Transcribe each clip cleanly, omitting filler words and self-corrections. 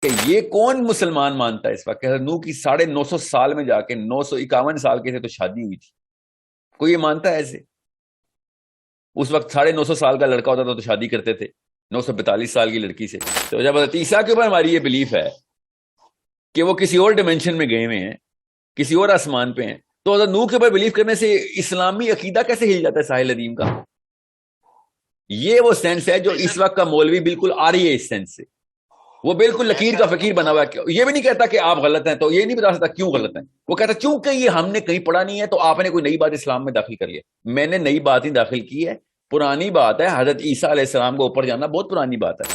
کہ یہ کون مسلمان مانتا ہے اس وقت کہ حضرت نوح کی 950 سال میں جا کے 951 سال کے تھے تو شادی ہوئی تھی؟ کوئی یہ مانتا ہے ایسے؟ اس وقت 950 سال کا لڑکا ہوتا تھا تو شادی کرتے تھے 942 سال کی لڑکی سے. تو جب حضرت عیسیٰ کے اوپر ہماری یہ بلیف ہے کہ وہ کسی اور ڈائمینشن میں گئے ہوئے ہیں، کسی اور آسمان پہ ہیں، تو حضرت نوح کے اوپر بلیف کرنے سے اسلامی عقیدہ کیسے ہل جاتا ہے ساحل ندیم کا؟ یہ وہ سینس ہے جو اس وقت کا مولوی بالکل آ رہی ہے اس سینس سے. وہ بالکل لکیر کا فقیر بنا ہوا ہے. یہ بھی نہیں کہتا کہ آپ غلط ہیں، تو یہ نہیں بتا سکتا کیوں غلط ہیں. وہ کہتا چونکہ یہ ہم نے کہیں پڑھا نہیں ہے تو آپ نے کوئی نئی بات اسلام میں داخل کر لیا. میں نے نئی بات ہی داخل کی ہے، پرانی بات ہے. حضرت عیسیٰ علیہ السلام کو اوپر جانا بہت پرانی بات ہے.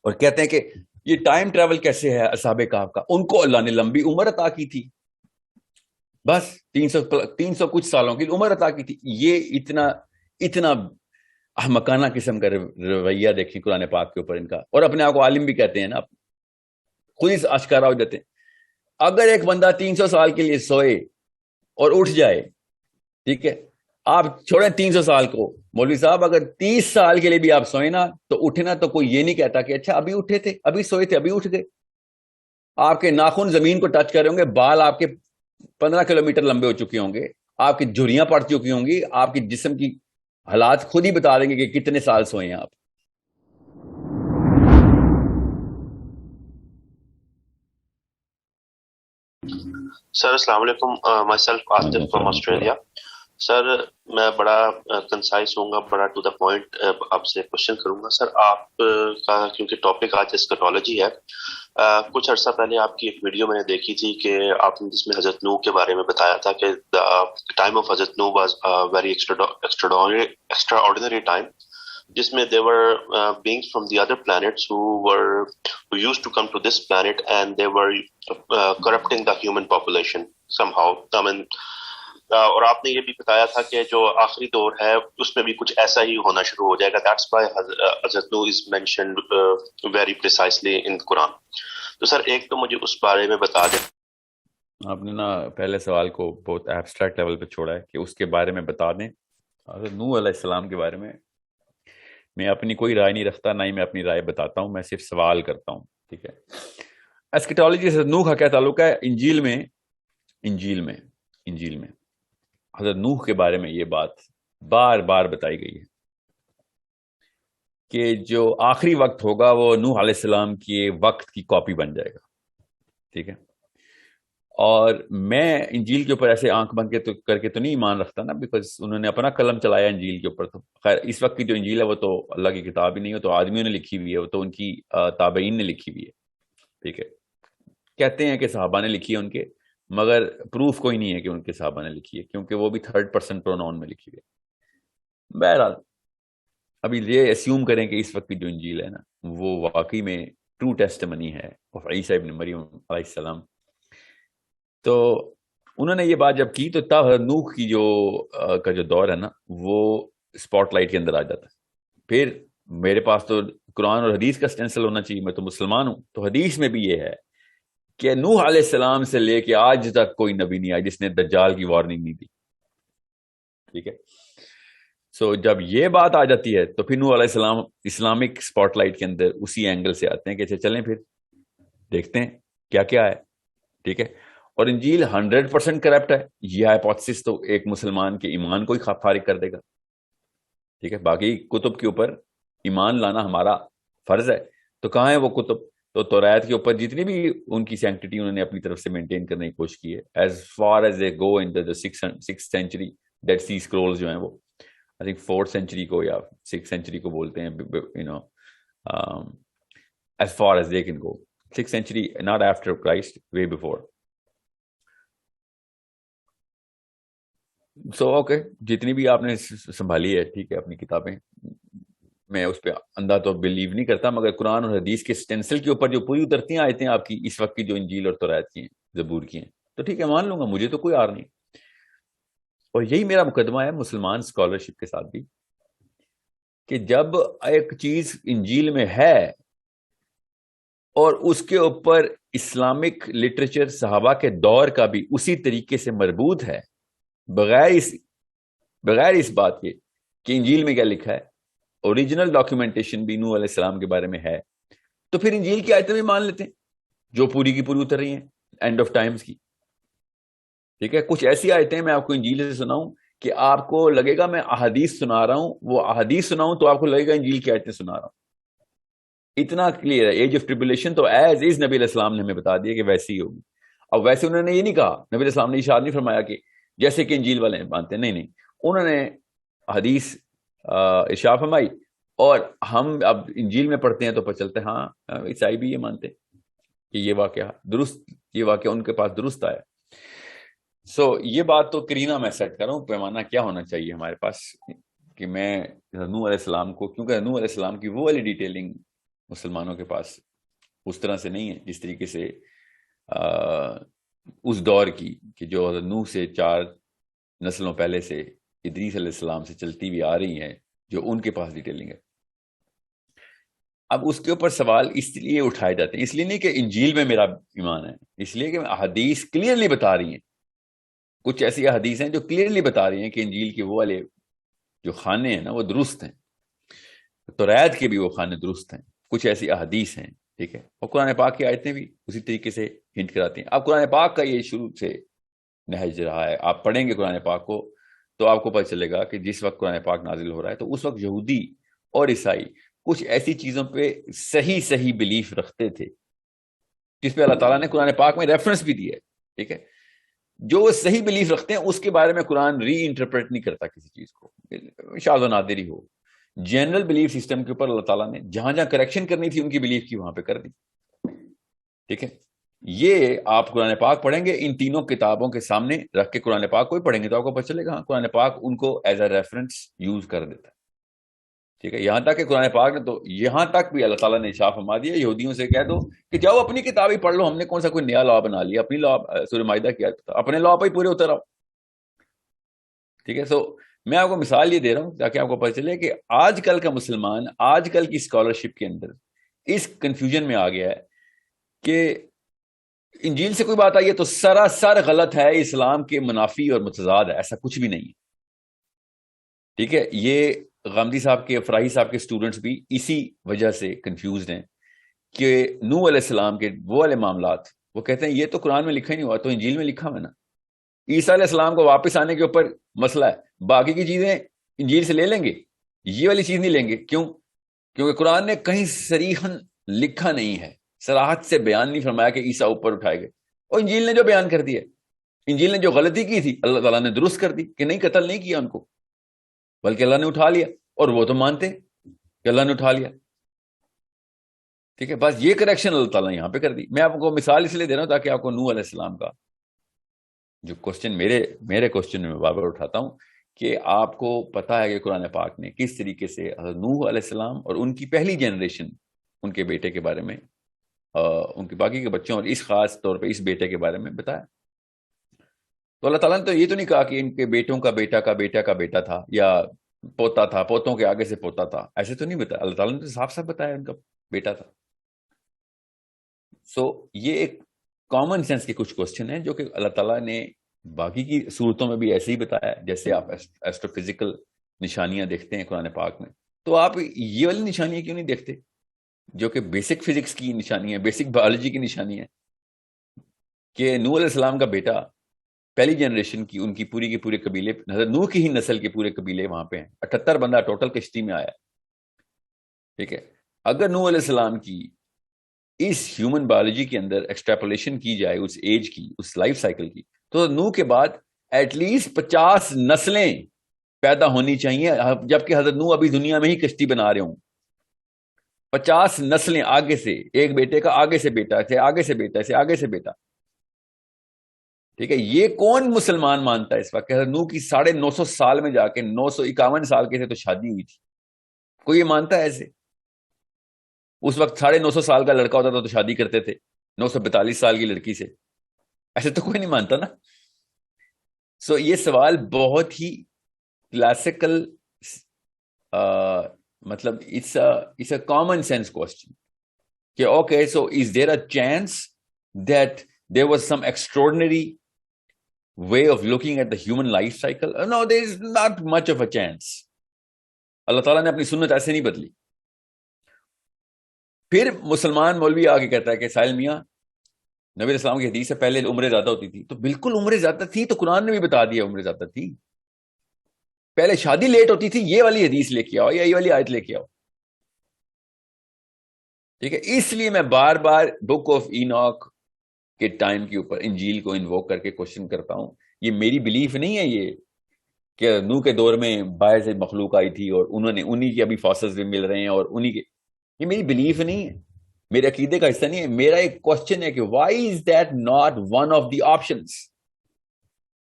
اور کہتے ہیں کہ یہ ٹائم ٹریول کیسے ہے اصحاب کہف کا؟ ان کو اللہ نے لمبی عمر عطا کی تھی، بس 300 کچھ سالوں کی عمر عطا کی تھی. یہ اتنا احمقانہ قسم کا رویہ دیکھیں قرآن پاک کے اوپر ان کا. اور اپنے آپ کو عالم بھی کہتے ہیں نا، خود ہی اشکارا ہو جاتے ہیں. اگر ایک بندہ 300 سال کے لیے سوئے اور اٹھ جائے، ٹھیک ہے، آپ چھوڑیں 300 سال کو، مولوی صاحب اگر 30 سال کے لیے بھی آپ سوئے نا تو اٹھنا تو کوئی یہ نہیں کہتا کہ اچھا ابھی اٹھے تھے، ابھی سوئے تھے، ابھی اٹھ گئے. آپ کے ناخن زمین کو ٹچ کر رہے ہوں گے، بال آپ کے 15 کلومیٹر لمبے ہو چکے ہوں گے، آپ کی جھریاں پڑ چکی ہوں گی، آپ کی جسم کی حالات خود ہی بتا دیں گے کہ کتنے سال سوئے ہیں آپ. سر السلام علیکم. Myself Atif from Australia. Sir میں بڑا کنسائز ہوں گا، بڑا ٹو دا پوائنٹ آپ سے کوشچن کروں گا. سر آپ کا کیونکہ ٹاپک آج اسکٹولوجی ہے، کچھ عرصہ پہلے آپ کی ایک ویڈیو میں نے دیکھی تھی کہ آپ نے جس میں حضرت نوح کے بارے میں بتایا تھا کہ time of Hazrat Nuh was very extraordinary time, جس میں they were beings from the other planets who used to come to this planet and they were corrupting the human population somehow. I mean, اور آپ نے یہ بھی بتایا تھا کہ جو آخری دور ہے اس میں بھی کچھ ایسا ہی ہونا شروع ہو جائے گا. That's why حضرت نوح is mentioned very precisely in the Quran. تو سر ایک تو مجھے اس بارے میں بتا دیں. آپ نے نا پہلے سوال کو بہت ایبسٹریکٹ لیول پہ چھوڑا ہے کہ اس کے بارے میں بتا دیں. حضرت نوح علیہ السلام کے بارے میں اپنی کوئی رائے نہیں رکھتا، نہ ہی میں اپنی رائے بتاتا ہوں، میں صرف سوال کرتا ہوں. ٹھیک ہے. اسکٹولوجی سے نوح کا کیا تعلق ہے؟ انجیل میں حضرت نوح کے بارے میں یہ بات بار بار بتائی گئی ہے کہ جو آخری وقت ہوگا وہ نوح علیہ السلام کے وقت کی کاپی بن جائے گا. ٹھیک ہے. اور میں انجیل کے اوپر ایسے آنکھ بند کر کے تو نہیں ایمان رکھتا نا، بیکاز انہوں نے اپنا قلم چلایا انجیل کے اوپر. تو خیر اس وقت کی جو انجیل ہے وہ تو اللہ کی کتاب ہی نہیں ہے، تو آدمیوں نے لکھی ہوئی ہے، وہ تو ان کی تابعین نے لکھی ہوئی ہے. ٹھیک ہے. کہتے ہیں کہ صحابہ نے لکھی ہے ان کے، مگر پروف کوئی نہیں ہے کہ ان کے صحابہ نے لکھی ہے، کیونکہ وہ بھی 3rd person پروناؤن میں لکھی ہوئی ہے. بہرحال ابھی یہ اسیوم کریں کہ اس وقت کی جو انجیل ہے نا وہ واقعی میں ٹرو ٹیسٹمنی ہے آف عیسیٰ ابن مریم علیہ السلام. تو انہوں نے یہ بات جب کی تو تب نوح کی جو دور ہے نا وہ اسپاٹ لائٹ کے اندر آ جاتا ہے. پھر میرے پاس تو قرآن اور حدیث کا سٹینسل ہونا چاہیے، میں تو مسلمان ہوں. تو حدیث میں بھی یہ ہے کہ نوح علیہ السلام سے لے کے آج تک کوئی نبی نہیں آیا جس نے دجال کی وارننگ نہیں دی. ٹھیک ہے. سو جب یہ بات آ جاتی ہے تو پھر نوح علیہ السلام اسلامک اسپاٹ لائٹ کے اندر اسی اینگل سے آتے ہیں کہ چلیں پھر دیکھتے ہیں کیا کیا ہے. ٹھیک ہے. اور انجیل 100% کرپٹ ہے، یہ ہائپوتھسس تو ایک مسلمان کے ایمان کو ہی فارغ کر دے گا. ٹھیک ہے. باقی کتب کے اوپر ایمان لانا ہمارا فرض ہے. تو کہاں ہے وہ کتب؟ تو توریت کے اوپر جتنی بھی ان کی سینکٹیٹی انہوں نے اپنی طرف سے مینٹین کرنے کی کوشش کی ہے. As far as they go in the 6th century Dead Sea scrolls جو ہیں وہ آئی تھنک 4th century کو یا 6th century کو بولتے ہیں، as far as they can go 6th century not after Christ, way before. So okay جتنی بھی آپ نے سنبھالی ہے ٹھیک ہے اپنی کتابیں، میں اس پہ اندھا تو بلیو نہیں کرتا، مگر قرآن اور حدیث کے سٹینسل کے اوپر جو پوری اترتی ہیں آیتیں آپ کی اس وقت کی جو انجیل اور توریت کی ہیں، زبور کی ہیں، تو ٹھیک ہے مان لوں گا، مجھے تو کوئی آر نہیں. اور یہی میرا مقدمہ ہے مسلمان اسکالرشپ کے ساتھ بھی، کہ جب ایک چیز انجیل میں ہے اور اس کے اوپر اسلامک لٹریچر صحابہ کے دور کا بھی اسی طریقے سے مربوط ہے، بغیر اس بات کے کہ انجیل میں کیا لکھا ہے، اوریجنل ڈاکیومنٹیشن بھی نوح علیہ السلام کے بارے میں ہے، تو پھر انجیل کی آیتیں بھی مان لیتے ہیں. جو پوری کی پوری اتر رہی ہیں اینڈ آف ٹائمز کی. ٹھیک ہے, کچھ ایسی آیتیں میں آپ کو انجیل سے سناؤں کہ آپ کو لگے گا میں احادیث سنا رہا ہوں, وہ احادیث سناؤں تو آپ کو لگے گا انجیل کی آیتیں سنا رہا ہوں. اتنا کلیئر ہے. ایج آف ٹریبولیشن تو ایز از نبی علیہ السلام نے ہمیں بتا دیا کہ ویسی ہی ہوگی. اب ویسے انہوں نے یہ نہیں کہا, نبی علیہ السلام نے اشارہ نہیں فرمایا کہ جیسے کہ انجیل والے مانتے ہیں, نہیں, انہوں نے حدیث ارشاد فرمائی, اور ہم اب انجیل میں پڑھتے ہیں تو پتہ چلتا ہے ہاں عیسائی بھی یہ مانتے کہ یہ واقعہ درست, یہ واقعہ ان کے پاس درست آیا. سو یہ بات تو کرینہ میں سیٹ کر رہا ہوں, پیمانہ کیا ہونا چاہیے ہمارے پاس کہ میں نوح علیہ السلام کو, کیونکہ نوح علیہ السلام کی وہ والی ڈیٹیلنگ مسلمانوں کے پاس اس طرح سے نہیں ہے جس طریقے سے اس دور کی کہ جو حضرت نوح سے 4 نسلوں پہلے سے ادریس علیہ السلام سے چلتی ہوئی آ رہی ہیں, جو ان کے پاس ڈیٹیلنگ ہے. اب اس کے اوپر سوال اس لیے اٹھائے جاتے ہیں, اس لیے نہیں کہ انجیل میں میرا ایمان ہے, اس لیے کہ احادیث کلیئرلی بتا رہی ہیں. کچھ ایسی احادیث ہیں جو کلیئرلی بتا رہی ہیں کہ انجیل کے وہ والے جو خانے ہیں نا وہ درست ہیں, توریت کے بھی وہ خانے درست ہیں. کچھ ایسی احادیث ہیں, ٹھیک ہے, اور قرآن پاک کی آیتیں بھی اسی طریقے سے ہنٹ کراتی ہیں. اب قرآن پاک کا یہ شروع سے نہج رہا ہے, آپ پڑھیں گے قرآن پاک کو تو آپ کو پتہ چلے گا کہ جس وقت قرآن پاک نازل ہو رہا ہے تو اس وقت یہودی اور عیسائی کچھ ایسی چیزوں پہ صحیح بلیف رکھتے تھے جس پہ اللہ تعالیٰ نے قرآن پاک میں ریفرنس بھی دیا ہے. ٹھیک ہے, جو صحیح بلیف رکھتے ہیں اس کے بارے میں قرآن ری انٹرپریٹ نہیں کرتا کسی چیز کو, شاذ و نادر ہی ہو. جنرل بلیف سسٹم کے اوپر اللہ تعالیٰ نے جہاں جہاں کریکشن کرنی تھی ان کی بلیف کی وہاں پہ کر دی. ٹھیک ہے, یہ آپ قرآن پاک پڑھیں گے ان تینوں کتابوں کے سامنے رکھ کے قرآن پاک کو ہی پڑھیں گے تو آپ کو پتہ چلے گا ہاں قرآن پاک ان کو ایز اے ریفرنس یوز کر دیتا ہے. ٹھیک ہے, یہاں تک کہ قرآن پاک نے تو یہاں تک بھی اللہ تعالیٰ نے اشارہ فرما دیا یہودیوں سے کہہ دو کہ جاؤ اپنی کتاب ہی پڑھ لو, ہم نے کون سا کوئی نیا لا بنا لیا, اپنی لا سورہ مائدہ کیا تھا, اپنے لا پہ ہی پورے اتر آؤ. ٹھیک ہے, سو میں آپ کو مثال یہ دے رہا ہوں تاکہ آپ کو پتہ چلے کہ آج کل کا مسلمان آج کل کی اسکالرشپ کے اندر اس کنفیوژن میں آ گیا ہے کہ انجیل سے کوئی بات آئی ہے تو سراسر غلط ہے, اسلام کے منافی اور متضاد ہے, ایسا کچھ بھی نہیں ہے. ٹھیک ہے, یہ غامدی صاحب کے فراہی صاحب کے اسٹوڈنٹس بھی اسی وجہ سے کنفیوزڈ ہیں کہ نوح علیہ السلام کے وہ والے معاملات وہ کہتے ہیں یہ تو قرآن میں لکھا ہی نہیں ہوا, تو انجیل میں لکھا ہوا نا. عیسیٰ علیہ السلام کو واپس آنے کے اوپر مسئلہ ہے, باقی کی چیزیں انجیل سے لے لیں گے, یہ والی چیز نہیں لیں گے. کیوں؟ کیونکہ قرآن نے کہیں صریحاً لکھا نہیں ہے, صراحت سے بیان نہیں فرمایا کہ عیسیٰ اوپر اٹھائے گئے, اور انجیل نے جو بیان کر دیا, انجیل نے جو غلطی کی تھی اللہ تعالیٰ نے درست کر دی کہ نہیں قتل نہیں کیا ان کو بلکہ اللہ نے اٹھا لیا, اور وہ تو مانتے کہ اللہ نے اٹھا لیا. ٹھیک ہے, بس یہ کریکشن اللہ تعالیٰ نے یہاں پہ کر دی. میں آپ کو مثال اس لیے دے رہا ہوں تاکہ آپ کو نوح علیہ السلام کا جو کوشچن میرے کوشچن میں بار بار اٹھاتا ہوں کہ آپ کو پتا ہے کہ قرآن پاک نے کس طریقے سے حضرت نوح علیہ السلام اور ان کی پہلی جنریشن ان کے بیٹے کے بارے میں ان کے باقی کے بچوں اور اس خاص طور پہ اس بیٹے کے بارے میں بتایا. تو اللہ تعالیٰ نے تو یہ تو نہیں کہا کہ ان کے بیٹوں کا بیٹا کا بیٹا کا بیٹا تھا یا پوتا تھا, پوتوں کے آگے سے پوتا تھا, ایسے تو نہیں بتایا. اللہ تعالیٰ نے تو صاف صاف بتایا ان کا بیٹا تھا. سو یہ ایک کامن سینس کے کچھ کوشچن ہیں جو کہ اللہ تعالیٰ نے باقی کی صورتوں میں بھی ایسے ہی بتایا. جیسے آپ ایسٹرو فزیکل نشانیاں دیکھتے ہیں قرآن پاک میں, تو آپ یہ والی نشانیاں کیوں نہیں دیکھتے جو کہ بیسک فزکس کی نشانی ہے, بیسک بایولوجی کی نشانی ہے کہ نوح علیہ السلام کا بیٹا پہلی جنریشن کی ان کی پوری کے پورے قبیلے, حضرت نوح کی ہی نسل کے پورے قبیلے وہاں پہ ہیں. 78 بندہ ٹوٹل کشتی میں آیا. ٹھیک ہے, اگر نوح علیہ السلام کی اس ہیومن بایولوجی کے اندر ایکسٹریپولیشن کی جائے اس ایج کی, اس لائف سائیکل کی, تو نوح کے بعد ایٹ لیسٹ 50 نسلیں پیدا ہونی چاہیے, جبکہ حضرت نوح ابھی دنیا میں ہی کشتی بنا رہے ہوں. 50 نسلیں آگے سے, ایک بیٹے کا آگے سے بیٹا, ایسے آگے سے بیٹا, ایسے آگے سے بیٹا. ٹھیک ہے, یہ کون مسلمان مانتا ہے اس وقت؟ حضرت نوح کی 950 سال میں جا کے 951 سال کے تھے تو شادی ہوئی تھی. کوئی یہ مانتا ہے ایسے؟ اس وقت 950 سال کا لڑکا ہوتا تھا تو شادی کرتے تھے 942 سال کی لڑکی سے, ایسے تو کوئی نہیں مانتا نا. سو یہ سوال بہت ہی کلاسیکل مطلب it's a common sense question کہ okay so is there a chance that there was some extraordinary way of looking at the human life cycle? No, there is not much of a chance. اللہ تعالیٰ نے اپنی سنت ایسے نہیں بدلی. پھر مسلمان مولوی آگے کہتا ہے کہ ساحل میاں نبی علیہ السلام کی حدیث سے پہلے عمریں زیادہ ہوتی تھی، تو بالکل عمریں زیادہ تھی، تو قرآن نے بھی بتا دیا عمریں زیادہ تھی. پہلے شادی لیٹ ہوتی تھی، یہ والی حدیث لے کے آؤ یا یہ والی آیت لے کے آؤ. ٹھیک ہے، اس لیے میں بار بار بک آف ایناک کے ٹائم کے اوپر انجیل کو انووک کر کے کوشچن کرتا ہوں. یہ میری بلیف نہیں ہے یہ کہ نوح کے دور میں باہر سے مخلوق آئی تھی اور انہوں نے انہی کے ابھی فاسلز بھی مل رہے ہیں اور انہی کے، یہ میری بلیف نہیں ہے، میرے عقیدے کا حصہ نہیں ہے. میرا ایک کوشچن ہے کہ why is that not one of the options.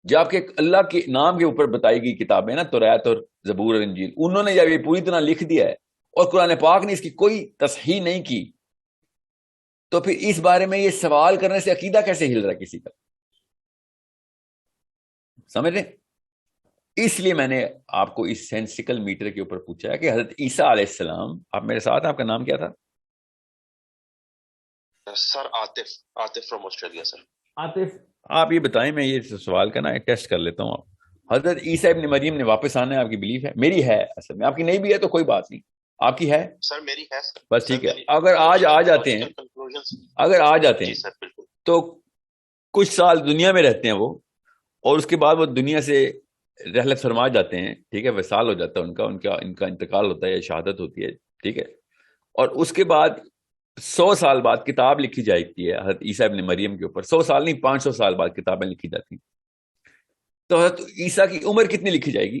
جب کہ اللہ کے نام کے اوپر بتائی گئی کتابیں نا، توریت اور زبور اور انجیل، انہوں نے جب یہ پوری طرح لکھ دیا ہے اور قرآن پاک نے اس کی کوئی تصحیح نہیں کی، تو پھر اس بارے میں یہ سوال کرنے سے عقیدہ کیسے ہل رہا ہے کسی کا؟ سمجھ رہے؟ اس لیے میں نے آپ کو اس سینسیکل میٹر کے اوپر پوچھا ہے کہ حضرت عیسیٰ علیہ السلام، آپ میرے ساتھ ہیں، آپ کا نام کیا تھا؟ سر عاطف فرام آسٹریلیا. سر عاطف، آپ یہ بتائیں، میں یہ سوال کا نا ٹیسٹ کر لیتا ہوں. حضرت عیسیٰ ابن مریم نے واپس آنا ہے، آپ کی بلیف ہے؟ میری ہے، اصل میں آپ کی نہیں بھی ہے تو کوئی بات نہیں، آپ کی ہے؟ سر میری ہے سر. بس ٹھیک ہے. اگر آج آ جاتے ہیں، اگر آ جاتے ہیں تو کچھ سال دنیا میں رہتے ہیں وہ، اور اس کے بعد وہ دنیا سے رحلت فرما جاتے ہیں. ٹھیک ہے، وصال ہو جاتا ہے ان کا انتقال ہوتا ہے یا شہادت ہوتی ہے. ٹھیک ہے، اور اس کے بعد 100 سال بعد کتاب لکھی جاتی ہے حضرت عیسیٰ ابن مریم کے اوپر. 100 سال نہیں، 500 سال بعد کتابیں لکھی جاتی ہیں. تو حضرت عیسیٰ کی عمر کتنی لکھی جائے گی؟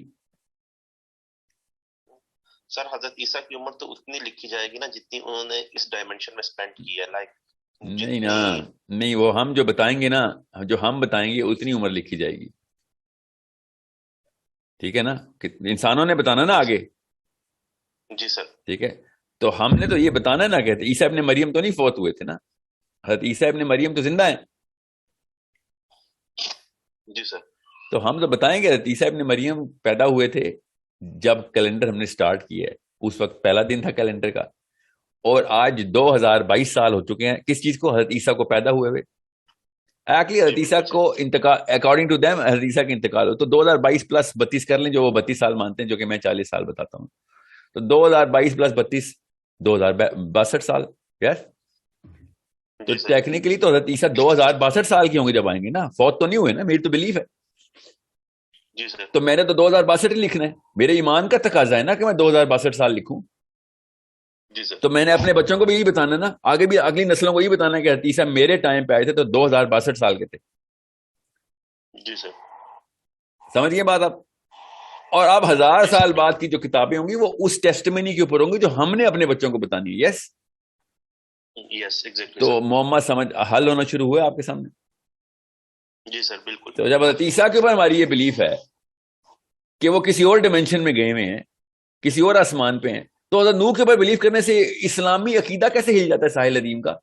سر حضرت عیسیٰ کی عمر تو اتنی لکھی جائے گی نا جتنی انہوں نے اس ڈائمینشن میں سپینڈ کی ہے. لائک نہیں نا، نہیں، وہ ہم جو بتائیں گے نا، جو ہم بتائیں گے اتنی عمر لکھی جائے گی. ٹھیک ہے نا، انسانوں نے بتانا نا آگے. جی سر. ٹھیک ہے، تو ہم نے تو یہ بتانا نا، کہتے عیسیٰ ابن مریم تو نہیں فوت ہوئے تھے نا، حضرت عیسیٰ ابن مریم تو زندہ ہیں. جی سر. تو ہم تو بتائیں گے حضرت عیسیٰ ابن مریم پیدا ہوئے تھے جب کیلنڈر ہم نے سٹارٹ کیا ہے، اس وقت پہلا دن تھا کیلنڈر کا، اور آج 2022 سال ہو چکے ہیں کس چیز کو؟ حضرت عیسیٰ کو پیدا ہوئے ہوئے. ایکچولی حضرت عیسیٰ کو انتقال، اکارڈنگ ٹو دیم حضرت عیسیٰ کا انتقال ہو تو 2022 پلس 32 کر لیں، جو وہ 32 سال مانتے ہیں، جو کہ میں 40 سال بتاتا ہوں. تو 2022 پلس 32 2062 سال. یس، تو ٹیکنیکلی تو حضرت عیسیٰ 2062 سال کے ہوں گے جب آئیں گے نا، فوت تو نہیں ہوئے نا، میری تو بلیف ہے. جی سر. تو میں نے تو 2062 لکھنا ہے، میرے ایمان کا تقاضا ہے نا کہ میں 2062 سال لکھوں. جی سر. تو میں نے اپنے بچوں کو بھی یہی بتانا نا، آگے بھی اگلی نسلوں کو یہی بتانا کہ حضرت عیسیٰ میرے ٹائم پہ آئے تھے تو 2062 سال کے تھے. جی سر. سمجھیے بات آپ. اور اب 1000 سال بعد کی جو کتابیں ہوں گی وہ اس ٹیسٹمنی کے اوپر ہوں گی جو ہم نے اپنے بچوں کو بتانی ہے. یس، یس ایگزیکٹلی. تو محمد سمجھ حل ہونا شروع ہوا آپ کے سامنے. جی سر بالکل. تو جب حضرت عیسیٰ کے اوپر ہماری یہ بلیف ہے کہ وہ کسی اور ڈائمینشن میں گئے ہوئے ہیں، کسی اور آسمان پہ ہیں، تو حضرت نوح کے اوپر بلیف کرنے سے اسلامی عقیدہ کیسے ہل جاتا ہے ساحل ادیم کا؟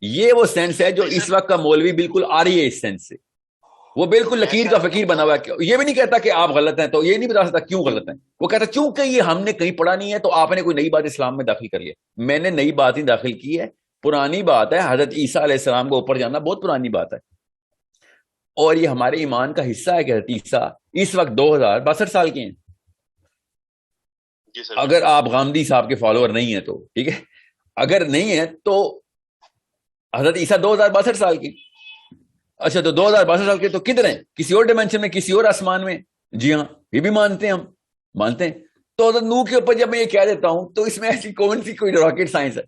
یہ وہ سینس ہے جو اس وقت کا مولوی بالکل آ رہی ہے اس سینس سے. وہ بالکل لکیر کا فقیر بنا ہوا ہے. یہ بھی نہیں کہتا کہ آپ غلط ہیں، تو یہ نہیں بتا سکتا کیوں غلط ہیں. وہ کہتا کیونکہ یہ ہم نے کہیں پڑھا نہیں ہے تو آپ نے کوئی نئی بات اسلام میں داخل کر لیا. میں نے نئی بات ہی داخل کی ہے، پرانی بات ہے. حضرت عیسیٰ علیہ السلام کو اوپر جانا بہت پرانی بات ہے، اور یہ ہمارے ایمان کا حصہ ہے کہ حضرت عیسیٰ اس وقت 2062 سال کے ہیں. اگر آپ غامدی صاحب کے فالوور نہیں ہیں تو ٹھیک ہے، اگر نہیں ہے تو حضرت عیسیٰ 2062 سال کے. اچھا، تو 2062 سال کے تو کدھر ہیں؟ کسی اور ڈائمینشن میں، کسی اور آسمان میں. جی ہاں، یہ بھی مانتے ہیں، ہم مانتے ہیں. تو حضرت نوح کے اوپر جب میں یہ کہہ دیتا ہوں تو اس میں ایسی کون سی کوئی راکٹ سائنس ہے؟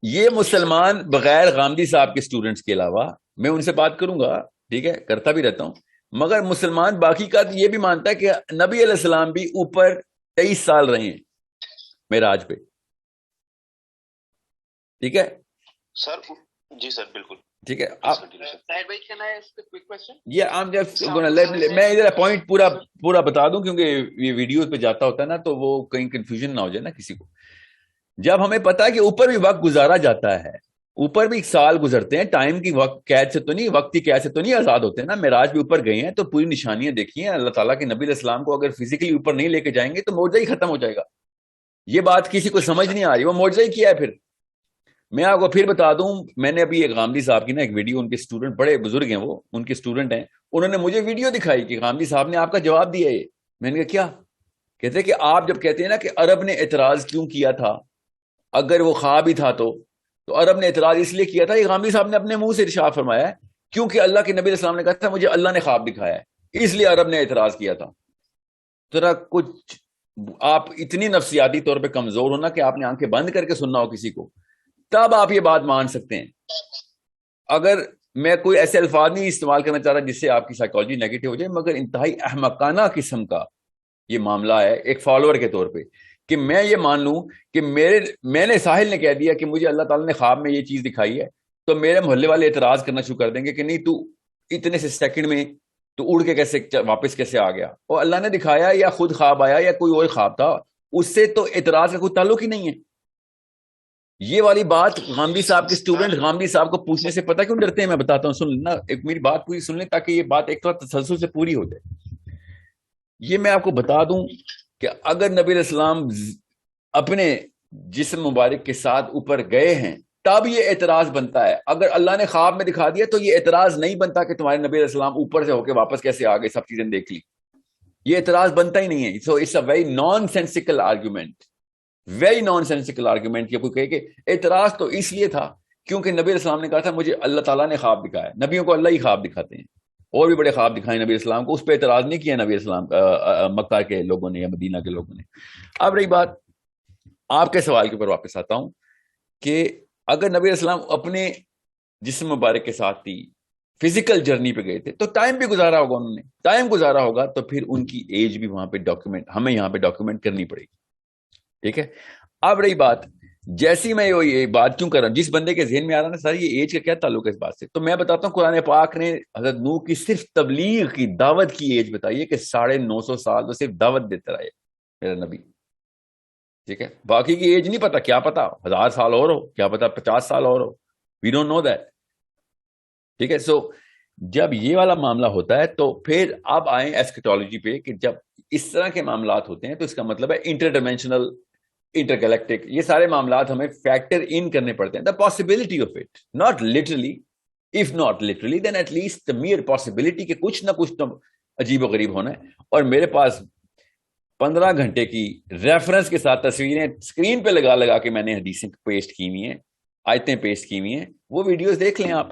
یہ مسلمان بغیر غامدی صاحب کے اسٹوڈنٹس کے علاوہ، میں ان سے بات کروں گا، ٹھیک ہے، کرتا بھی رہتا ہوں، مگر مسلمان باقی کا یہ بھی مانتا ہے کہ نبی علیہ السلام بھی اوپر 23 سال رہے ہیں معراج پہ. ٹھیک ہے سر. جی سر بالکل ٹھیک ہے. میں میں ادھر پوائنٹ پورا بتا دوں کیونکہ یہ ویڈیو پہ جاتا ہوتا ہے نا تو وہ کہیں کنفیوژن نہ ہو جائے نا کسی کو. جب ہمیں پتا ہے کہ اوپر بھی وقت گزارا جاتا ہے، اوپر بھی سال گزرتے ہیں، ٹائم کی وقت قید سے تو نہیں، وقت کی قید سے تو نہیں آزاد ہوتے ہیں نا. معراج بھی اوپر گئے ہیں تو پوری نشانیاں دیکھی ہیں. اللہ تعالیٰ کے نبی علیہ السلام کو اگر فزیکلی اوپر نہیں لے کے جائیں گے تو معجزہ ہی ختم ہو جائے گا. یہ بات کسی کو سمجھ نہیں آ رہی، وہ معجزہ ہی کیا ہے. پھر میں آپ کو پھر بتا دوں، میں نے ابھی ایک غامدی صاحب کی نا ایک ویڈیو، ان کے اسٹوڈنٹ بڑے بزرگ ہیں، وہ ان کے اسٹوڈنٹ ہیں، انہوں نے مجھے ویڈیو دکھائی کہ غامدی صاحب نے آپ کا جواب دیا ہے. میں نے کہا کیا؟ کہتے ہیں کہ آپ جب کہتے ہیں نا کہ عرب نے اعتراض کیوں کیا تھا، اگر وہ خواب ہی تھا تو تو عرب نے اعتراض اس لیے کیا تھا، یہ غامدی صاحب نے اپنے منہ سے ارشاد فرمایا ہے، کیونکہ اللہ کے نبی علیہ السلام نے کہا تھا مجھے اللہ نے خواب دکھایا ہے، اس لیے عرب نے اعتراض کیا تھا. ذرا کچھ آپ اتنی نفسیاتی طور پہ کمزور ہونا کہ آپ نے آنکھیں بند کر کے سننا ہو کسی کو، تب آپ یہ بات مان سکتے ہیں. اگر میں کوئی ایسے الفاظ نہیں استعمال کرنا چاہ رہا جس سے آپ کی سائیکالوجی نیگیٹو ہو جائے، مگر انتہائی احمقانہ قسم کا یہ معاملہ ہے ایک فالوور کے طور پہ، کہ میں یہ مان لوں کہ میں نے ساحل نے کہہ دیا کہ مجھے اللہ تعالیٰ نے خواب میں یہ چیز دکھائی ہے، تو میرے محلے والے اعتراض کرنا شروع کر دیں گے کہ نہیں تو اتنے سے سیکنڈ میں تو اڑ کے کیسے واپس کیسے آ گیا، اور اللہ نے دکھایا یا خود خواب آیا یا کوئی اور خواب تھا، اس سے تو اعتراض کا کوئی تعلق ہی نہیں ہے. یہ والی بات غامدی صاحب کے اسٹوڈنٹ غامدی صاحب کو پوچھنے سے پتہ کیوں ڈرتے ہیں؟ میں بتاتا ہوں، سن لینا، ایک میری بات پوری سن لیں تاکہ یہ بات ایک طرح تسلسل سے پوری ہو جائے. یہ میں آپ کو بتا دوں کہ اگر نبی علیہ السلام اپنے جسم مبارک کے ساتھ اوپر گئے ہیں تب یہ اعتراض بنتا ہے. اگر اللہ نے خواب میں دکھا دیا تو یہ اعتراض نہیں بنتا کہ تمہارے نبی علیہ السلام اوپر سے ہو کے واپس کیسے آ گئے، سب چیزیں دیکھ لی. یہ اعتراض بنتا ہی نہیں ہے. So it's a very nonsensical argument, very nonsensical argument. یہ کوئی کہے کہ اعتراض تو اس لیے تھا کیونکہ نبی علیہ السلام نے کہا تھا مجھے اللہ تعالیٰ نے خواب دکھایا. نبیوں کو اللہ ہی خواب دکھاتے ہیں، اور بھی بڑے خواب دکھائے نبی علیہ السلام کو، اس پہ اعتراض نہیں کیا نبی علیہ السلام مکہ کے لوگوں نے یا مدینہ کے لوگوں نے. اب رہی بات آپ کے سوال کے اوپر واپس آتا ہوں کہ اگر نبی علیہ السلام اپنے جسم مبارک کے ساتھ تھی فزیکل جرنی پہ گئے تھے تو ٹائم بھی گزارا ہوگا، انہوں نے ٹائم گزارا ہوگا، تو پھر ان کی ایج بھی وہاں پہ ڈاکیومنٹ ہمیں یہاں پہ ڈاکیومنٹ کرنی پڑے گی. ٹھیک ہے. اب رہی بات جیسی میں یہ بات کیوں کر رہا ہوں، جس بندے کے ذہن میں آ رہا نا سر یہ ایج کا کیا تعلق ہے اس بات سے، تو میں بتاتا ہوں قرآن پاک نے حضرت نوح کی صرف تبلیغ کی دعوت کی ایج بتائی ہے کہ 950 سال وہ صرف دعوت دیتا رہے میرا نبی. ٹھیک ہے. باقی کی ایج نہیں پتا، کیا پتا 1000 سال اور ہو، کیا پتا 50 سال اور ہو، وی ڈونٹ نو دیٹ. ٹھیک ہے. سو جب یہ والا معاملہ ہوتا ہے تو پھر اب آئیں ایسکیٹالوجی پہ کہ جب اس طرح کے معاملات ہوتے ہیں تو اس کا مطلب ہے انٹر ڈائمینشنل، انٹر گیلیکٹک، یہ سارے معاملات ہمیں فیکٹر ان کرنے پڑتے ہیں. The possibility of it, not literally, if not literally then at least the mere possibility کہ کچھ نہ کچھ تو عجیب و غریب ہونا ہے. اور میرے پاس 15 گھنٹے کی ریفرنس کے ساتھ تصویریں اسکرین پہ لگا لگا کے میں نے حدیثیں پیسٹ کی ہوئی ہیں، آیتیں پیسٹ کی ہوئی ہیں، وہ ویڈیوز دیکھ لیں آپ،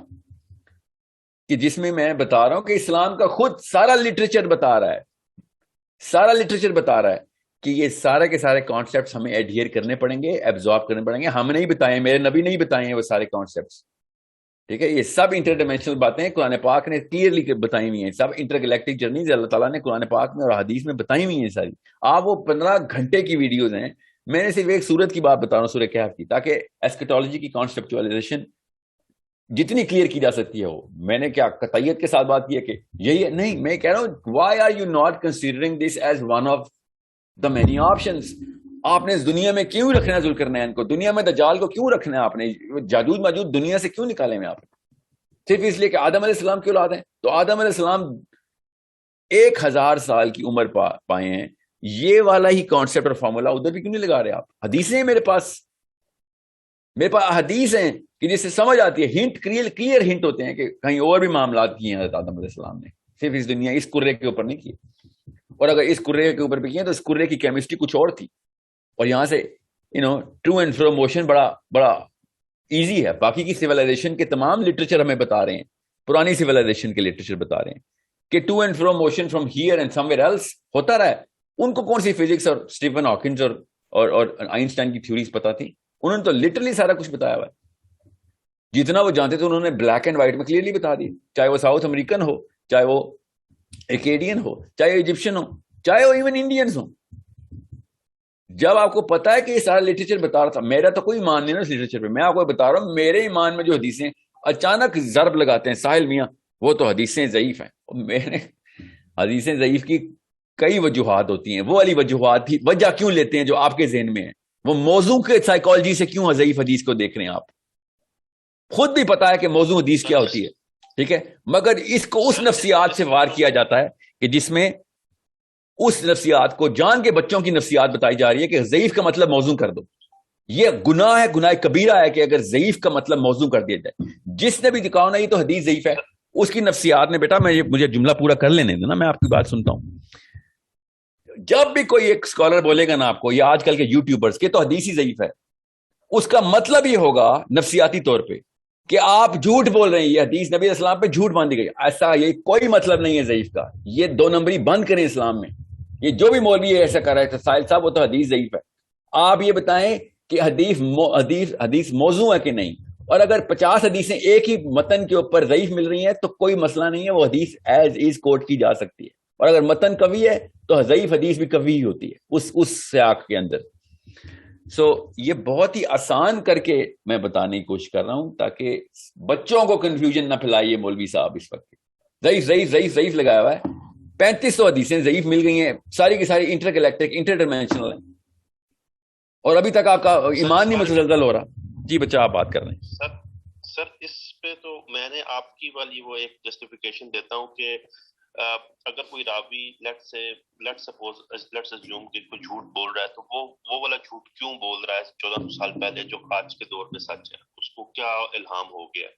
کہ جس میں بتا رہا ہوں کہ اسلام کا خود سارا لٹریچر بتا رہا ہے، سارا لٹریچر بتا رہا ہے کہ یہ سارے کے سارے کانسیپٹس ہمیں ایڈہیر کرنے پڑیں گے، ایبزارب کرنے پڑیں گے. ہم نہیں بتائیں، میرے نبی نہیں بتائے ہیں وہ سارے کانسیپٹس. ٹھیک ہے. یہ سب انٹر ڈائمینشنل باتیں قرآن پاک نے کلیئرلی بتائی ہوئی ہیں، سب انٹر گلیکٹک جرنیز اللہ تعالیٰ نے قرآن پاک میں اور حدیث میں بتائی ہوئی ہیں ساری. آپ وہ 15 گھنٹے کی ویڈیوز ہیں، میں نے صرف ایک سورت کی بات بتا رہا ہوں، سورہ کہف کی، تاکہ ایسکیٹالوجی کی کانسیپچوائزیشن جتنی کلیئر کی جا سکتی ہے ہو. میں نے کیا قطعیت کے ساتھ بات کی ہے کہ یہی ہے؟ نہیں، میں کہہ رہا ہوں why are you not considering this as one of the many options. آپ نے اس دنیا میں کیوں رکھنا ہے ذوالقرنین کو، دنیا میں دجال کو کیوں رکھنا ہے، آپ نے جاجوج ماجوج دنیا سے کیوں نکالے ہیں آپ؟ صرف اس لیے کہ آدم علیہ السلام کی اولاد ہیں. تو آدم علیہ السلام 1000 سال کی عمر پائے ہیں، یہ والا ہی کانسیپٹ اور فارمولا ادھر بھی کیوں نہیں لگا رہے آپ؟ حدیثیں ہیں میرے پاس حدیث ہیں کہ جس سے سمجھ آتی ہے، ہنٹ کلیئر ہنٹ ہوتے ہیں کہ کہیں اور بھی معاملات کیے ہیں حضرت آدم علیہ السلام نے، صرف اس دنیا اس کرے کے اوپر نہیں کیے. اور اگر اس کرے کے اوپر بھی کیے تو اس کرے کی کیمسٹری کچھ اور تھی، اور یہاں سے ٹو اینڈ فرو موشن بڑا ایزی ہے. باقی کی سیولائزیشن کے تمام لٹریچر ہمیں بتا رہے ہیں، پرانی سیولائزیشن کے لٹریچر بتا رہے ہیں کہ to and fro motion from here and somewhere else ہوتا رہا ہے. ان کو کون سی فزکس اور اسٹیفن ہاکنز اور آئنسٹائن کی تھیوریز پتا تھی؟ انہوں نے تو لٹرلی سارا کچھ بتایا ہوا ہے. جتنا وہ جانتے تھے انہوں نے بلیک اینڈ وائٹ میں کلیئرلی بتا دی، چاہے وہ ساؤتھ امریکن ہو، چاہے وہ ایکیڈین ہو، چاہے وہ ایجپشن ہو، چاہے وہ ایون انڈینز ہوں. جب آپ کو پتا ہے کہ یہ سارا لٹریچر بتا رہا تھا، میرا تو کوئی ایمان نہیں نا اس literatures پہ، میں آپ کو بتا رہا ہوں میرے ایمان میں جو حدیثیں اچانک ضرب لگاتے ہیں ساحل میاں، وہ تو حدیثیں ضعیف ہیں. میرے حدیثیں ضعیف کی کئی وجوہات ہوتی ہیں، وہ والی وجوہات بھی وجہ کیوں لیتے ہیں جو آپ کے ذہن میں ہے، وہ موضوع کے سائیکالوجی سے کیوں ضعیف حدیث کو دیکھ رہے ہیں؟ آپ خود بھی پتا ہے کہ موضوع حدیث کیا ہوتی ہے، ٹھیک ہے، مگر اس کو اس نفسیات سے وار کیا جاتا ہے کہ جس میں اس نفسیات کو جان کے بچوں کی نفسیات بتائی جا رہی ہے کہ ضعیف کا مطلب موضوع کر دو. یہ گناہ ہے، گناہ کبیرہ ہے کہ اگر ضعیف کا مطلب موضوع کر دیا جائے. جس نے بھی دکھاؤ نا یہ تو حدیث ضعیف ہے، اس کی نفسیات نے، بیٹا مجھے جملہ پورا کر لینے دینا، میں آپ کی بات سنتا ہوں. جب بھی کوئی ایک اسکالر بولے گا نا آپ کو، یا آج کل کے یوٹیوبرز کے تو حدیث ہی ضعیف ہے، اس کا مطلب یہ ہوگا نفسیاتی طور پہ کہ آپ جھوٹ بول رہے ہیں, یہ حدیث نبی اسلام پہ جھوٹ باندھی گئی. ایسا یہ کوئی مطلب نہیں ہے ضعیف کا. یہ 2 نمبری بند کریں اسلام میں. یہ جو بھی مولوی ہے ایسا کر رہا ہے ساحل صاحب, وہ تو حدیث ضعیف ہے. آپ یہ بتائیں کہ حدیث موضوع ہے کہ نہیں, اور اگر 50 حدیثیں ایک ہی متن کے اوپر ضعیف مل رہی ہیں تو کوئی مسئلہ نہیں ہے, وہ حدیث ایز از کوٹ کی جا سکتی ہے. اور اگر متن قوی ہے تو ضعیف حدیث بھی قوی ہی ہوتی ہے اس سیاق کے اندر. یہ بہت ہی آسان کر کے میں بتانے کی کوشش کر رہا ہوں تاکہ بچوں کو کنفیوژن نہ پھیلائیے. مولوی صاحب اس وقت ضعیف ضعیف ضعیف ضعیف لگایا ہوا ہے. 3500 حدیثیں ضعیف مل گئی ہیں, ساری کی ساری انٹر گلیکٹک انٹر ڈائمینشنل ہیں, اور ابھی تک آپ کا ایمان نہیں متزلزل ہو رہا. جی بچہ آپ بات کر رہے ہیں. سر اس پہ تو میں نے آپ کی والی وہ ایک جسٹیفیکیشن دیتا ہوں کہ اگر کوئی راوی لیٹس اسیوم کہ کوئی جھوٹ بول رہا ہے تو وہ والا جھوٹ کیوں بول رہا ہے 1400 سال پہلے جو آج کے دور میں سچ ہے, اس کو کیا الہام ہو گیا.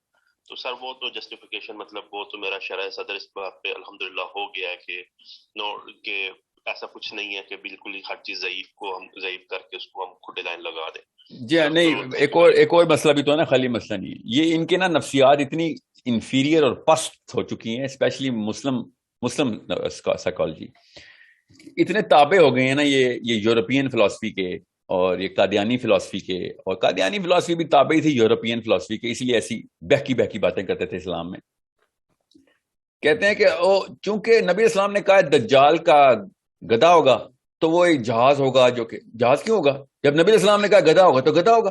تو سر وہ تو جسٹیفیکیشن مطلب وہ تو میرا شرح صدر اس بات پہ الحمدللہ ہو گیا ہے کہ ایسا کچھ نہیں ہے کہ بالکل ہی ہر چیز ضعیف کو ہم ضعیف کر کے اس کو ہم کھٹے لائن لگا دیں. جی نہیں, ایک اور مسئلہ بھی تو ہے نا, خالی مسئلہ نہیں ہے یہ. ان کے نا نفسیات اتنی انفیریئر اور پست ہو چکی ہیں, اسپیشلی مسلم سائیکالوجی اتنے تابع ہو گئے ہیں نا یہ یورپین فلسفی کے اور یہ قادیانی فلسفی کے. اور قادیانی فلسفی بھی تابع ہی تھی یورپین فلسفی کے, اس لیے ایسی بہکی باتیں کرتے تھے اسلام میں. کہتے ہیں کہ چونکہ نبی اسلام نے کہا دجال کا گدھا ہوگا تو وہ ایک جہاز ہوگا, جو کہ جہاز کیوں ہوگا جب نبی اسلام نے کہا گدھا ہوگا تو گدھا ہوگا.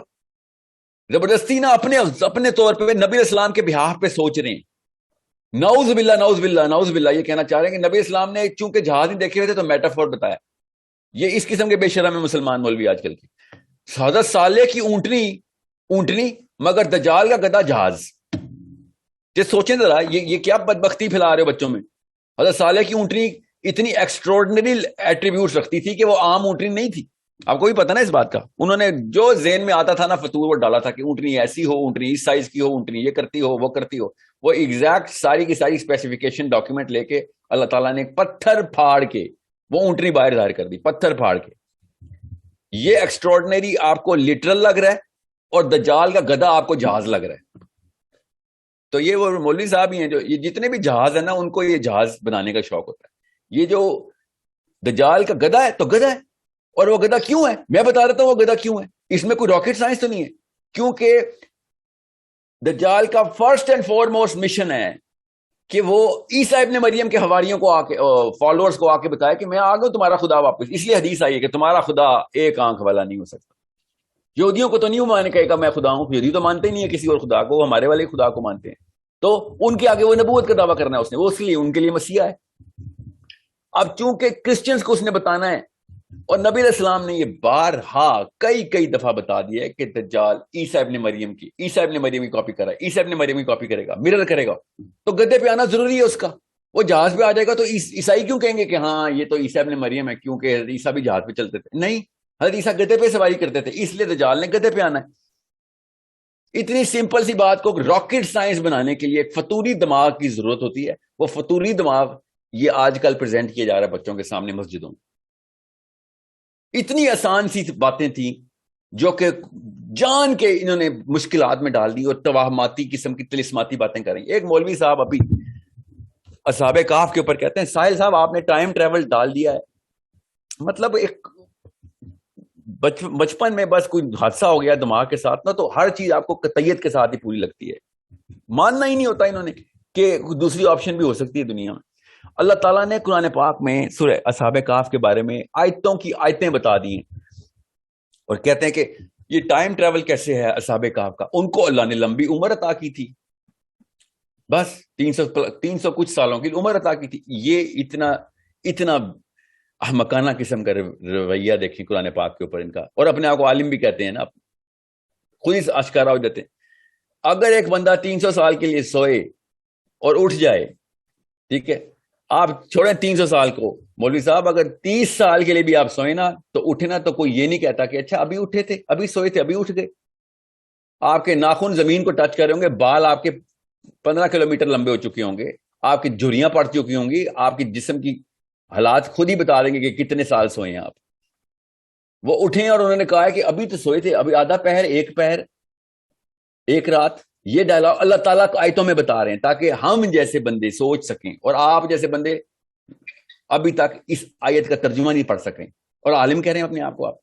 زبردستی نا اپنے طور پہ نبی اسلام کے بہاف پہ سوچ رہے ہیں. نعوذ باللہ نعوذ باللہ نعوذ باللہ یہ کہنا چاہ رہے ہیں کہ نبی اسلام نے چونکہ جہاز نہیں دیکھے ہوئے تھے تو میٹافور بتایا. یہ اس قسم کے بے شرم ہے مسلمان مولوی آج کل کے. حضرت صالح کی اونٹنی مگر دجال کا گدھا جہاز. یہ سوچیں ذرا, یہ کیا بدبختی پھیلا رہے ہو بچوں میں. حضرت صالح کی اونٹنی اتنی ایکسٹراڈنری ایٹریبیوٹس رکھتی تھی کہ وہ عام اونٹنی نہیں تھی. آپ کو بھی پتا نا اس بات کا. انہوں نے جو ذہن میں آتا تھا نا فطور وہ ڈالا تھا کہ اونٹنی ایسی ہو, اونٹنی اس سائز کی ہو, اونٹنی یہ کرتی ہو وہ کرتی ہو. وہ ایگزیکٹ ساری کی ساری اسپیسیفیکیشن ڈاکیومنٹ لے کے اللہ تعالیٰ نے پتھر پھاڑ کے وہ اونٹنی باہر ظاہر کر دی, پتھر پھاڑ کے. یہ ایکسٹراڈنری آپ کو لٹرل لگ رہا ہے اور دجال کا گدھا آپ کو جہاز لگ رہا ہے. تو یہ وہ مولوی صاحب ہی ہیں جو یہ جتنے بھی جہاز ہیں نا ان کو یہ جہاز بنانے کا شوق ہوتا ہے. یہ جو دجال کا گدھا ہے تو گدھا ہے, اور وہ گدھا کیوں ہے میں بتا دیتا ہوں. وہ گدھا کیوں ہے, اس میں کوئی راکٹ سائنس تو نہیں ہے. کیونکہ دجال کا فرسٹ اینڈ فارموسٹ مشن ہے کہ وہ عیسیٰ ابن مریم کے حواریوں کو آ کے فالوورز کو آ کے بتایا کہ میں آ گیا تمہارا خدا واپس. اس لیے حدیث آئی ہے کہ تمہارا خدا ایک آنکھ والا نہیں ہو سکتا. یہودیوں کو تو نہیں مانے کہے گا میں خدا ہوں, یہودی تو مانتے ہی نہیں ہے کسی اور خدا کو, وہ ہمارے والے خدا کو مانتے ہیں. تو ان کے آگے وہ نبوت کا دعویٰ کرنا ہے اس نے, وہ اس لیے ان کے لیے مسیح ہے. اب چونکہ کرسچنز کو اس نے بتانا ہے, اور نبی علیہ السلام نے یہ بارہا کئی دفعہ بتا دیا ہے کہ دجال عیسیٰ ابن مریم کی کاپی کرا ہے, عیسیٰ ابن مریم کی کاپی کرے گا, مرر کرے گا. تو گدھے پہ آنا ضروری ہے اس کا. وہ جہاز پہ آ جائے گا تو عیسائی کیوں کہیں گے کہ ہاں یہ تو عیسیٰ ابن مریم ہے, کیونکہ عیسیٰ بھی جہاز پہ چلتے تھے. نہیں, حضرت عیسیٰ گدھے پہ سواری کرتے تھے, اس لیے دجال نے گدھے پہ آنا ہے. اتنی سمپل سی بات کو راکٹ سائنس بنانے کے لیے ایک فطوری دماغ کی ضرورت ہوتی ہے. وہ فطوری دماغ یہ آج کل پریزنٹ کیا جا رہا ہے بچوں کے سامنے مسجدوں میں. اتنی آسان سی باتیں تھیں جو کہ جان کے انہوں نے مشکلات میں ڈال دی اور توہماتی قسم کی طلسماتی باتیں کر رہی ہیں. ایک مولوی صاحب ابھی اصحاب کہف کے اوپر کہتے ہیں ساحل صاحب آپ نے ٹائم ٹریول ڈال دیا ہے. مطلب ایک بچپن میں بس کوئی حادثہ ہو گیا دماغ کے ساتھ نا, تو ہر چیز آپ کو قطعیت کے ساتھ ہی پوری لگتی ہے. ماننا ہی نہیں ہوتا انہوں نے کہ دوسری آپشن بھی ہو سکتی ہے دنیا میں. اللہ تعالیٰ نے قرآن پاک میں سورہ اصحاب کہف کے بارے میں آیتوں کی آیتیں بتا دی ہیں, اور کہتے ہیں کہ یہ ٹائم ٹریول کیسے ہے اصحاب کہف کا. ان کو اللہ نے لمبی عمر عطا کی تھی, بس 300 کچھ سالوں کی عمر عطا کی تھی. یہ اتنا احمقانہ قسم کا رویہ دیکھیں قرآن پاک کے اوپر ان کا, اور اپنے آپ کو عالم بھی کہتے ہیں نا, خود ہی اشکارا ہو جاتے ہیں. اگر ایک بندہ 300 سال کے لیے سوئے اور اٹھ جائے, ٹھیک ہے, آپ چھوڑیں 300 سال کو, مولوی صاحب اگر 30 سال کے لیے بھی آپ سوئے نا تو اٹھے نا, تو کوئی یہ نہیں کہتا کہ اچھا ابھی اٹھے تھے, ابھی سوئے تھے, ابھی اٹھ گئے. آپ کے ناخن زمین کو ٹچ کریں گے, بال آپ کے 15 کلومیٹر لمبے ہو چکے ہوں گے, آپ کی جھریاں پڑ چکی ہوں گی, آپ کی جسم کی حالات خود ہی بتا دیں گے کہ کتنے سال سوئے ہیں آپ. وہ اٹھے اور انہوں نے کہا ہے کہ ابھی تو سوئے تھے، ابھی آدھا پہر ایک رات. یہ ڈائلاگ اللہ تعالیٰ کو آیتوں میں بتا رہے ہیں تاکہ ہم جیسے بندے سوچ سکیں، اور آپ جیسے بندے ابھی تک اس آیت کا ترجمہ نہیں پڑھ سکیں اور عالم کہہ رہے ہیں اپنے آپ کو. آپ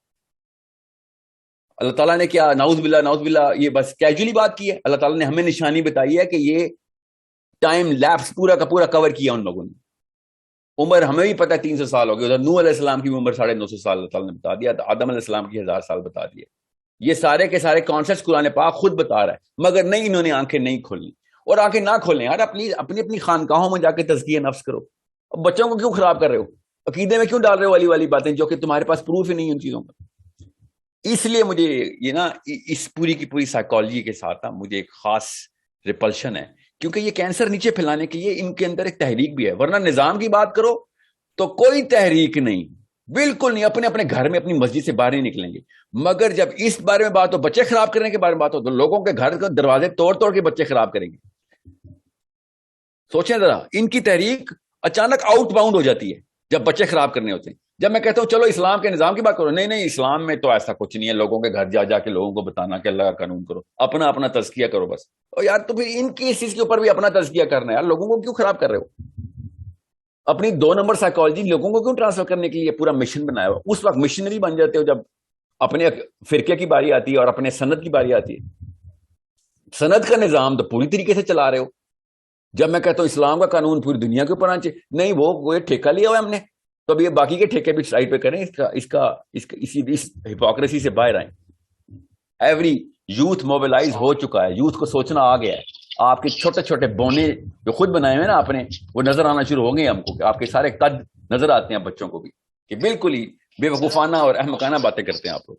اللہ تعالیٰ نے کیا نعوذ باللہ یہ بس کیجولی بات کی ہے؟ اللہ تعالیٰ نے ہمیں نشانی بتائی ہے کہ یہ ٹائم لیپس پورا کا پورا کور کیا ان لوگوں نے. عمر ہمیں بھی پتا 300 سال ہو گئے، ادھر نوح علیہ السلام کی عمر 950 سال اللہ تعالیٰ نے بتا دیا، آدم علیہ السلام کی 1000 سال بتا دیا. یہ سارے کے سارے کانسیپٹ قرآن پاک خود بتا رہا ہے، مگر نہیں، انہوں نے آنکھیں نہیں کھولی. اور آنکھیں نہ کھولیں یار، اپنی خانقاہوں میں جا کے تزکیہ نفس کرو. اب بچوں کو کیوں خراب کر رہے ہو؟ عقیدے میں کیوں ڈال رہے ہو والی باتیں جو کہ تمہارے پاس پروف ہی نہیں ان چیزوں کا؟ اس لیے مجھے یہ نا اس پوری کی پوری سائیکالوجی کے ساتھ نا مجھے ایک خاص ریپلشن ہے، کیونکہ یہ کینسر نیچے پھیلانے کے لیے ان کے اندر ایک تحریک بھی ہے. ورنہ نظام کی بات کرو تو کوئی تحریک نہیں، بالکل نہیں. اپنے اپنے گھر میں اپنی مسجد سے باہر نہیں نکلیں گے. مگر جب اس بارے میں بات ہو، بچے خراب کرنے کے بارے میں بات ہو، تو لوگوں کے گھر کے دروازے توڑ کے بچے خراب کریں گے. سوچیں ذرا، ان کی تحریک اچانک آؤٹ باؤنڈ ہو جاتی ہے جب بچے خراب کرنے ہوتے ہیں. جب میں کہتا ہوں چلو اسلام کے نظام کی بات کرو، نہیں اسلام میں تو ایسا کچھ نہیں ہے، لوگوں کے گھر جا کے لوگوں کو بتانا کہ اللہ کا قانون کرو، اپنا تزکیہ کرو بس. اور یار تو پھر ان کی اس چیز کے اوپر بھی اپنا تزکیہ کرنا ہے یار، لوگوں کو کیوں خراب کر رہے ہو؟ اپنی 2 نمبر سائیکالوجی لوگوں کو کیوں ٹرانسفر کرنے کے لیے پورا مشن بنایا ہوا؟ اس وقت مشنری بن جاتے ہو جب اپنے فرقے کی باری آتی ہے اور اپنے سند کی باری آتی ہے. سند کا نظام تو پوری طریقے سے چلا رہے ہو. جب میں کہتا ہوں اسلام کا قانون پوری دنیا کے اوپر آنا چاہیے، نہیں وہ ٹھیکہ لیا ہوا ہم نے، تو اب یہ باقی کے ٹھیکے بھی سائڈ پہ کریں. اس ہپوکریسی سے باہر آئیں. ایوری یوتھ موبلائز ہو چکا ہے، یوتھ کو سوچنا آ گیا ہے. آپ کے چھوٹے چھوٹے بونے جو خود بنائے ہوئے نا آپ نے، وہ نظر آنا شروع ہو گئے ہم کو. آپ کے سارے قد نظر آتے ہیں بچوں کو بھی کہ بالکل ہی بے وقوفانہ اور احمقانہ باتیں کرتے ہیں آپ لوگ.